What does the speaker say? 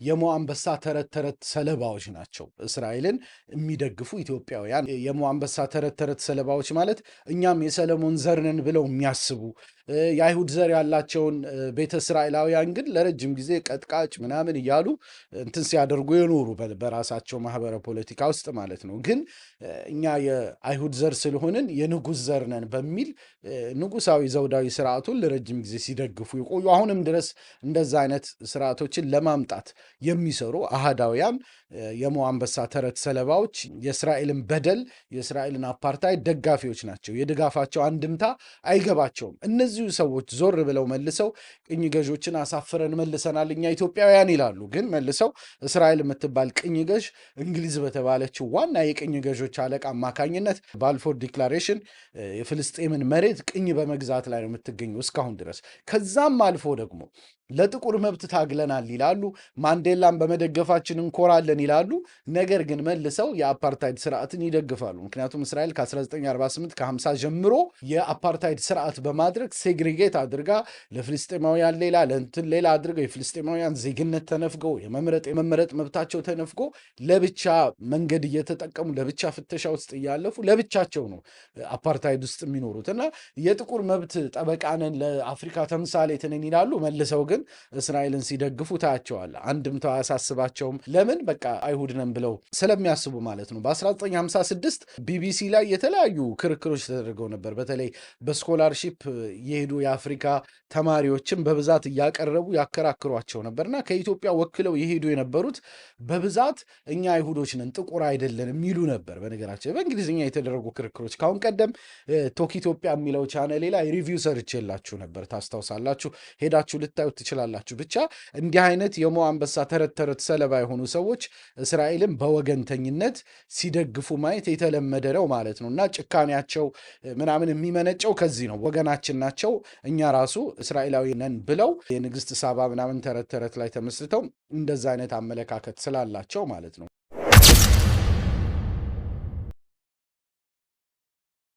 የሞ አንበሳ ተረት ሰለባዎች ናቸው። እስራኤልን የሚደግፉ ኢትዮጵያውያን የሞ አንበሳ ተረት ሰለባዎች ማለት እኛም የሰለሞን ዘር ነን ብለው የሚያስቡ የአይሁድ ዘር ያላቸውን ቤተ እስራኤላውያን ግን ለረጅም ጊዜ ቀጥቃጭ ምናምን እያሉ እንትን ሲያደርጉ የኖሩ በራሳቸው ማህበረ ፖለቲካ ውስጥ ማለት ነው። ግን እኛ የአይሁድ ዘር ስለሆንን የንጉሥ ዘር ነን በሚል ንጉሳዊ ዘውዳዊ ስርዓቱን ለረጅም ጊዜ ሲደግፉ የቆዩ አሁንም ድረስ እንደዛ አይነት ስርዓቶችን ለማምጣት የሚሰሩ አሃዳውያን የሞ አንበሳ ተረት ሰለባዎች የእስራኤልን በደል የእስራኤልን አፓርታይድ ደጋፊዎች ናቸው። የድጋፋቸው አንድምታ አይገባቸውም። እነዚሁ ሰዎች ዞር ብለው መልሰው ቅኝ ገዦችን አሳፍረን መልሰናል እኛ ኢትዮጵያውያን ይላሉ። ግን መልሰው እስራኤል የምትባል ቅኝ ገዥ እንግሊዝ በተባለችው ዋና የቅኝ ገዦች አለቃ አማካኝነት ባልፎር ዲክላሬሽን የፍልስጤምን መሬት ቅኝ በመግዛት ላይ ነው የምትገኘው እስካሁን ድረስ። ከዛም አልፎ ደግሞ ለጥቁር መብት ታግለናል ይላሉ። ማንዴላን በመደገፋችን እንኮራለን ይላሉ። ነገር ግን መልሰው የአፓርታይድ ስርዓትን ይደግፋሉ። ምክንያቱም እስራኤል ከ1948 ከ50 ጀምሮ የአፓርታይድ ስርዓት በማድረግ ሴግሪጌት አድርጋ ለፍልስጤማውያን ሌላ ለእንትን ሌላ አድርገው የፍልስጤማውያን ዜግነት ተነፍገው የመመረጥ መብታቸው ተነፍጎ ለብቻ መንገድ እየተጠቀሙ ለብቻ ፍተሻ ውስጥ እያለፉ ለብቻቸው ነው አፓርታይድ ውስጥ የሚኖሩት እና የጥቁር መብት ጠበቃነን ለአፍሪካ ተምሳሌት ነን ይላሉ። መልሰው ግን እስራኤልን ሲደግፉ ታያቸዋል። አንድምታው አያሳስባቸውም። ለምን? በቃ አይሁድ ነን ብለው ስለሚያስቡ ማለት ነው። በ1956 ቢቢሲ ላይ የተለያዩ ክርክሮች ተደርገው ነበር። በተለይ በስኮላርሺፕ የሄዱ የአፍሪካ ተማሪዎችን በብዛት እያቀረቡ ያከራክሯቸው ነበርና ከኢትዮጵያ ወክለው የሄዱ የነበሩት በብዛት እኛ አይሁዶች ነን ጥቁር አይደለን የሚሉ ነበር። በነገራችን በእንግሊዝኛ የተደረጉ ክርክሮች ካሁን ቀደም ቶክ ኢትዮጵያ የሚለው ቻነሌ ላይ ሪቪው ሰርቼላችሁ ነበር። ታስታውሳላችሁ። ሄዳችሁ ልታዩት ትችላላችሁ። ብቻ እንዲህ አይነት የሞ አንበሳ ተረት ሰለባ የሆኑ ሰዎች እስራኤልን በወገንተኝነት ሲደግፉ ማየት የተለመደ ነው ማለት ነው እና ጭካኔያቸው ምናምን የሚመነጨው ከዚህ ነው። ወገናችን ናቸው እኛ ራሱ እስራኤላዊ ነን ብለው የንግስት ሳባ ምናምን ተረት ላይ ተመስርተው እንደዛ አይነት አመለካከት ስላላቸው ማለት ነው።